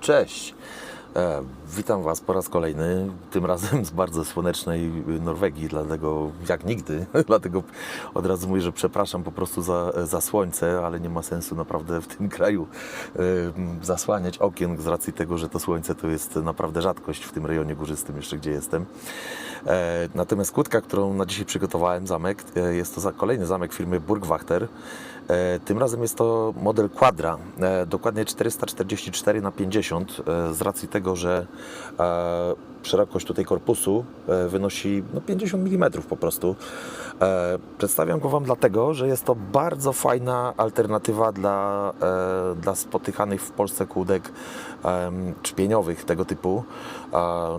Cześć! Witam Was po raz kolejny, tym razem z bardzo słonecznej Norwegii, dlatego jak nigdy, dlatego od razu mówię, że przepraszam po prostu za słońce, ale nie ma sensu naprawdę w tym kraju zasłaniać okien z racji tego, że to słońce to jest naprawdę rzadkość w tym rejonie górzystym jeszcze, gdzie jestem. Natomiast kłódka, którą na dzisiaj przygotowałem, zamek, jest to kolejny zamek firmy Burgwachter. Tym razem jest to model Quadra, dokładnie 444×50, z racji tego, że szerokość tutaj korpusu wynosi 50 mm po prostu. Przedstawiam go Wam dlatego, że jest to bardzo fajna alternatywa dla spotykanych w Polsce kłódek trzpieniowych tego typu,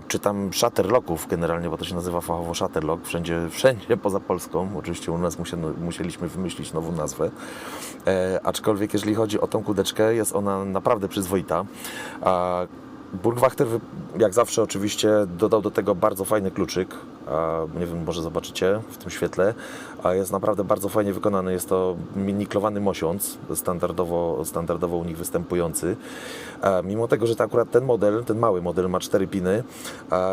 czy tam shutterlocków generalnie, bo to się nazywa fachowo shutterlock, wszędzie poza Polską. Oczywiście u nas musieliśmy wymyślić nową nazwę. Aczkolwiek jeżeli chodzi o tą kłódeczkę, jest ona naprawdę przyzwoita. Burgwachter, jak zawsze oczywiście, dodał do tego bardzo fajny kluczyk. Nie wiem, może zobaczycie w tym świetle. Jest naprawdę bardzo fajnie wykonany. Jest to niklowany mosiąc, standardowo u nich występujący. Mimo tego, że akurat ten mały model ma 4 piny,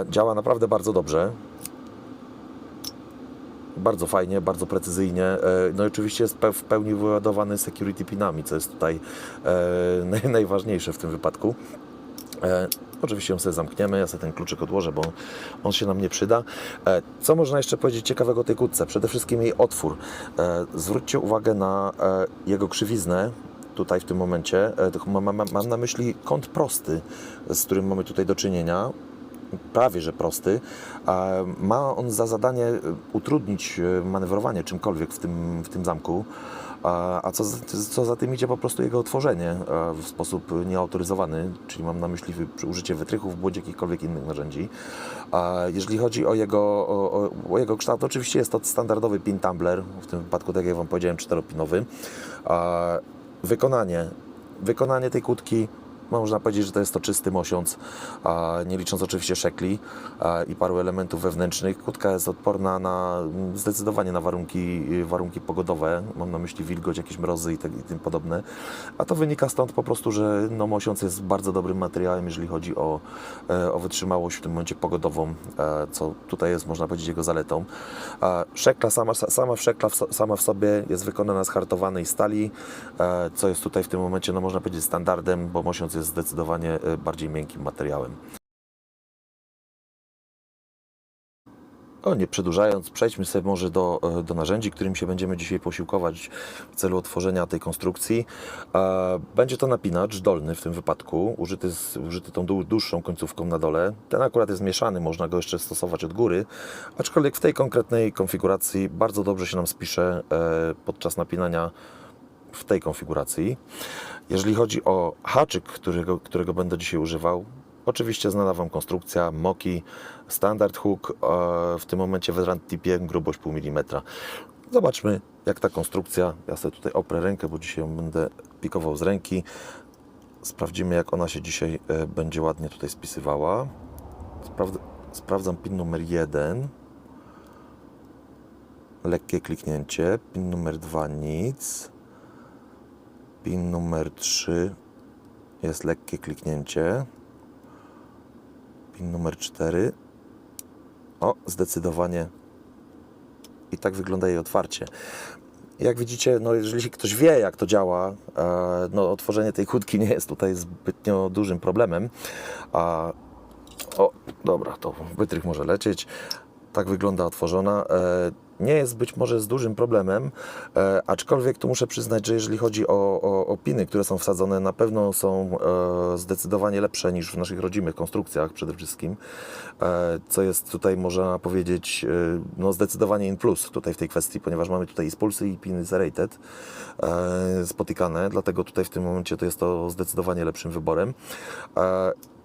działa naprawdę bardzo dobrze. Bardzo fajnie, bardzo precyzyjnie. No i oczywiście jest w pełni wyładowany security pinami, co jest tutaj najważniejsze w tym wypadku. Oczywiście ją sobie zamkniemy, ja sobie ten kluczyk odłożę, bo on się nam nie przyda. Co można jeszcze powiedzieć ciekawego o tej kłódce? Przede wszystkim jej otwór. Zwróćcie uwagę na jego krzywiznę. Tutaj w tym momencie mam na myśli kąt prosty, z którym mamy tutaj do czynienia. Prawie że prosty. Ma on za zadanie utrudnić manewrowanie czymkolwiek w tym zamku. A co za tym idzie, po prostu jego otworzenie w sposób nieautoryzowany, czyli mam na myśli użycie wytrychów bądź jakichkolwiek innych narzędzi. Jeżeli chodzi o jego kształt, oczywiście jest to standardowy pin tumbler, w tym wypadku, tak jak Wam powiedziałem, 4-pinowy. Wykonanie tej kłódki, można powiedzieć, że to jest to czysty mosiąc, nie licząc oczywiście szekli i paru elementów wewnętrznych. Kłódka jest odporna zdecydowanie na warunki pogodowe. Mam na myśli wilgoć, jakieś mrozy i tym podobne. A to wynika stąd po prostu, że mosiąc jest bardzo dobrym materiałem, jeżeli chodzi o wytrzymałość w tym momencie pogodową, co tutaj jest, można powiedzieć, jego zaletą. Szekla sama w sobie jest wykonana z hartowanej stali, co jest tutaj w tym momencie, można powiedzieć, standardem, bo mosiąc jest zdecydowanie bardziej miękkim materiałem. Nie przedłużając, przejdźmy sobie może do narzędzi, którymi się będziemy dzisiaj posiłkować w celu otworzenia tej konstrukcji. Będzie to napinacz dolny w tym wypadku, użyty tą dłuższą końcówką na dole. Ten akurat jest mieszany, można go jeszcze stosować od góry, aczkolwiek w tej konkretnej konfiguracji bardzo dobrze się nam spisze podczas napinania w tej konfiguracji. Jeżeli chodzi o haczyk, którego będę dzisiaj używał, oczywiście znana Wam konstrukcja Moki, standard hook, w tym momencie w Rand tipie grubość 0,5 mm. Zobaczmy, jak ta konstrukcja, ja sobie tutaj oprę rękę, bo dzisiaj ją będę pikował z ręki. Sprawdzimy, jak ona się dzisiaj będzie ładnie tutaj spisywała. Sprawdzam pin numer 1. Lekkie kliknięcie. Pin numer 2 nic. Pin numer 3 jest lekkie kliknięcie. Pin numer 4. Zdecydowanie. I tak wygląda jej otwarcie. Jak widzicie, jeżeli ktoś wie, jak to działa, otworzenie tej kłódki nie jest tutaj zbytnio dużym problemem. Dobra, to wytrych może lecieć. Tak wygląda otworzona. Nie jest być może z dużym problemem, aczkolwiek tu muszę przyznać, że jeżeli chodzi o piny, które są wsadzone, na pewno są zdecydowanie lepsze niż w naszych rodzimych konstrukcjach przede wszystkim, co jest tutaj, można powiedzieć, zdecydowanie in plus tutaj w tej kwestii, ponieważ mamy tutaj i spulsy, i piny serrated spotykane, dlatego tutaj w tym momencie to jest to zdecydowanie lepszym wyborem.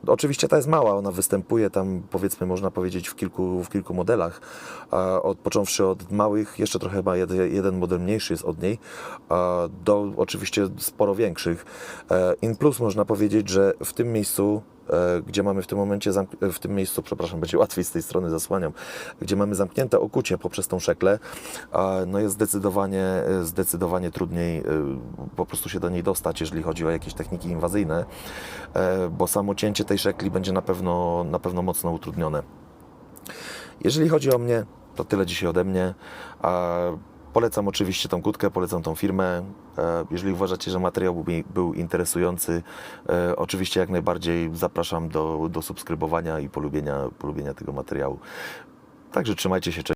Oczywiście ta jest mała, ona występuje tam, powiedzmy, można powiedzieć, w kilku modelach, począwszy od małych, jeszcze trochę chyba jeden model mniejszy jest od niej, do oczywiście sporo większych. In plus można powiedzieć, że w tym miejscu gdzie mamy w tym momencie, w tym miejscu, przepraszam, będzie łatwiej z tej strony zasłaniam, gdzie mamy zamknięte okucie poprzez tą szeklę, no jest zdecydowanie trudniej po prostu się do niej dostać, jeżeli chodzi o jakieś techniki inwazyjne, bo samo cięcie tej szekli będzie na pewno mocno utrudnione. Jeżeli chodzi o mnie, to tyle dzisiaj ode mnie. Polecam oczywiście tą kłódkę, polecam tą firmę. Jeżeli uważacie, że materiał był interesujący, oczywiście jak najbardziej zapraszam do subskrybowania i polubienia tego materiału. Także trzymajcie się, cześć.